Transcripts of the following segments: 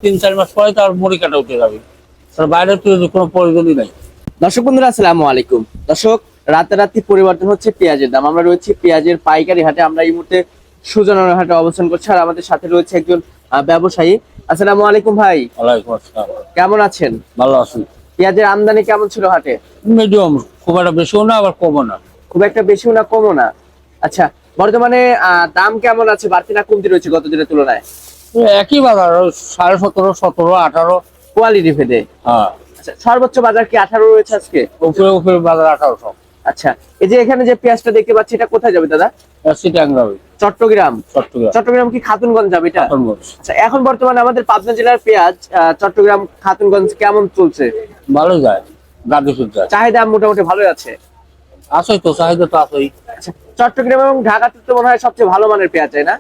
3-4 মাস পরে তার মুড়ি কাটা উঠে যাবে। তার বাইরে তো কোনো প্রয়োজনই নাই। দর্শক বন্ধুরা আসসালামু আলাইকুম। দর্শক, রাতারাতি পরিবর্তন হচ্ছে পেঁয়াজের দাম। আমরা রয়েছি পেঁয়াজের পাইকারি হাটে। আমরা এই মুহূর্তে সুজনের হাটে অবস্থান করছি, আর আমাদের সাথে রয়েছে একজন ব্যবসায়ী। আসসালামু আলাইকুম ভাই, ওয়ালাইকুম আসসালাম। কেমন আছেন? ভালো আছি। পেঁয়াজের আমদানি কেমন ছিল হাটে? মিডিয়াম, খুব একটা বেশিও না আবার কমও না। খুব একটা বেশিও না কমও না। আচ্ছা, বর্তমানে দাম কেমন আছে? বাড়তি না কমতি রয়েছে গত দিনের তুলনায়? একই বাজার, 17.5, 17, 18। কোয়ালিটি ভেদে। হ্যাঁ, আচ্ছা, সর্বোচ্চ বাজার কি 18 রয়েছে আজকে? উপরে উপরে বাজার 1800। আচ্ছা, এই যে এখানে যে পেঁয়াজটা দেখতে পাচ্ছি, এটা কোথায় যাবে দাদা? চিটাং যাবে। চট্টগ্রাম। চট্টগ্রাম। চট্টগ্রাম কি খাতুনগঞ্জ যাবে এটা? খাতুনগঞ্জ। আচ্ছা, এখন বর্তমানে আমাদের পাবনা জেলার পেঁয়াজ চট্টগ্রাম খাতুনগঞ্জ কেমন চলছে? ভালো যায়, গাজীপুর যায়। চাহিদা মোটামুটি ভালোই আছে। আছে তো, চাহিদা তো আছেই। আচ্ছা, চট্টগ্রাম এবং ঢাকাতে তো মনে হয় সবচেয়ে ভালো মানের পেঁয়াজ, তাই না?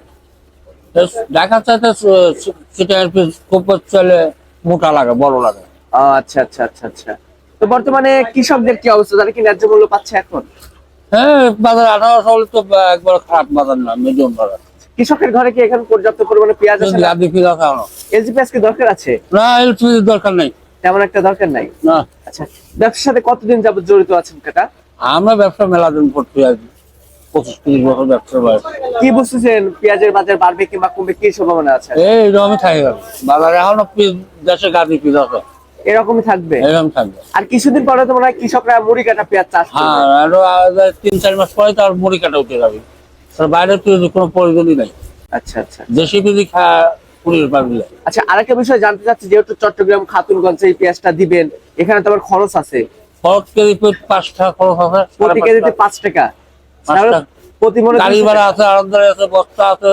দেখা চাইতে চিটাং খুব চলে, মোটা লাগে, বড় লাগে। আচ্ছা আচ্ছা আচ্ছা আচ্ছা। তো বর্তমানে কৃষকদের কি অবস্থা? তারা কি ন্যায্য মূল্য পাচ্ছে এখন? হ্যাঁ, বাজার 1800 হলে তো একবার খারাপ বাজার না, মিডিয়াম বাজার। কৃষকের ঘরে কি এখন পর্যাপ্ত পরিমাণে পেঁয়াজ আছে? গাজী পেঁয়াজ এখনো এলজি পেঁয়াজ কি দরকার আছে? না, এলপিজির দরকার নেই। তেমন একটা দরকার নাই। না, আচ্ছা, ব্যবসার সাথে কতদিন যাবত জড়িত আছেন কাকা? আমরা ব্যবসা মেলা দিন করতে আছি, 25-30 বছর ব্যবসার বয়স। কি বুঝতেছেন পেঁয়াজের বাজার বাড়বে কিংবা কমবে, কি সম্ভাবনা আছে? এইরকমই থাকে যাবে বাজার, এখনো দেশে গাজী পেঁয়াজ আছে, এরকমই থাকবে? এরকম থাকবে। আর কিছুদিন পরে তো মনে হয় কৃষকরা মুড়ি কাটা পেঁয়াজ চাষ করবে। হ্যাঁ, আরো 3-4 মাস পরে তার মুড়ি কাটা উঠে যাবে। তার বাইরে তো কোনো প্রয়োজনই নাই। আচ্ছা আচ্ছা। দেশি পেঁয়াজ পুরীর পারবে। আচ্ছা, আরেকটা বিষয় জানতে চাচ্ছি, যেহেতু চট্টগ্রাম খাতুনগঞ্জে এই পেঁয়াজটা দিবেন, এখানে তো আবার খরচ আছে। খরচ কেজি 5 টাকা খরচ আছে, প্রতি কেজিতে 5 টাকা। 5 তাহলে টাকা। প্রতি মনে গাড়ি ভাড়া আছে, আড়তদারি আছে, বস্তা আছে,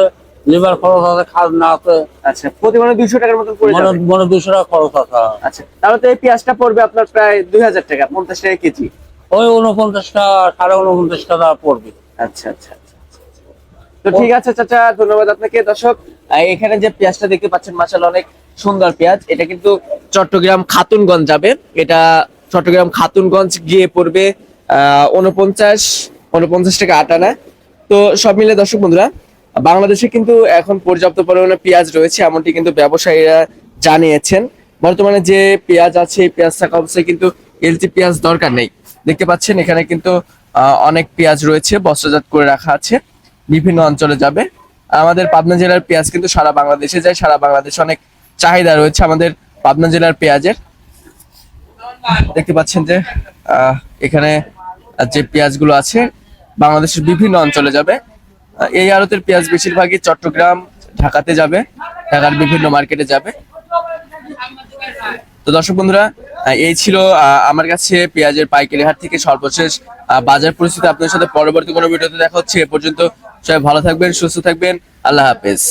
লেবার খরচ আছে, খাজনা আছে। আচ্ছা, প্রতি মনে 200 টাকার মতন পড়ে যাবে। মনে 200 টাকা খরচ আছে। আচ্ছা, তাহলে তো এই পেঁয়াজটা পড়বে আপনার প্রায় 2000 টাকা, 50 টাকা কেজি। ওই 49 টাকা, 49.5 টাকা পড়বে। আচ্ছা আচ্ছা আচ্ছা আচ্ছা। তো ঠিক আছে চাচা, ধন্যবাদ আপনাকে। দর্শক, এখানে যে পেঁয়াজটা দেখতে পাচ্ছেন মাশাআল্লাহ অনেক সুন্দর পেঁয়াজ। এটা কিন্তু চট্টগ্রাম খাতুনগঞ্জ যাবে। এটা চট্টগ্রাম খাতুনগঞ্জ গিয়ে পড়বে 49 টাকা আটানা। তো সব মিলে দর্শক বন্ধুরা, বাংলাদেশে কিন্তু এখন পর্যাপ্ত পরিমাণে পেঁয়াজ রয়েছে, এমনটি কিন্তু ব্যবসায়ীরা জানিয়েছেন। বর্তমানে যে পেঁয়াজ আছে, এই পেঁয়াজ থাকা অবস্থায় কিন্তু এলজি পেঁয়াজ দরকার নেই। দেখতে পাচ্ছেন এখানে কিন্তু অনেক পেঁয়াজ রয়েছে, বস্তাজাত করে রাখা আছে, বিভিন্ন অঞ্চলে যাবে। আমাদের পাবনা জেলার পেঁয়াজ কিন্তু সারা বাংলাদেশে যায়, সারা বাংলাদেশে অনেক চাহিদা রয়েছে আমাদের পাবনা জেলার পেঁয়াজের। দেখতে পাচ্ছেন যে এখানে যে পেঁয়াজগুলো আছে বাংলাদেশের বিভিন্ন অঞ্চলে যাবে। এই আড়তের পেঁয়াজ বেশিরভাগই চট্টগ্রাম, ঢাকাতে যাবে, ঢাকার বিভিন্ন মার্কেটে যাবে। তো দর্শক বন্ধুরা, এই ছিল আমার কাছে পেঁয়াজের পাইকারি হাট থেকে সর্বশেষ বাজার পরিস্থিতি। আপনাদের সাথে পরবর্তী কোনো ভিডিওতে দেখা হচ্ছে। এ পর্যন্ত সবাই ভালো থাকবেন, সুস্থ থাকবেন। আল্লাহ হাফেজ।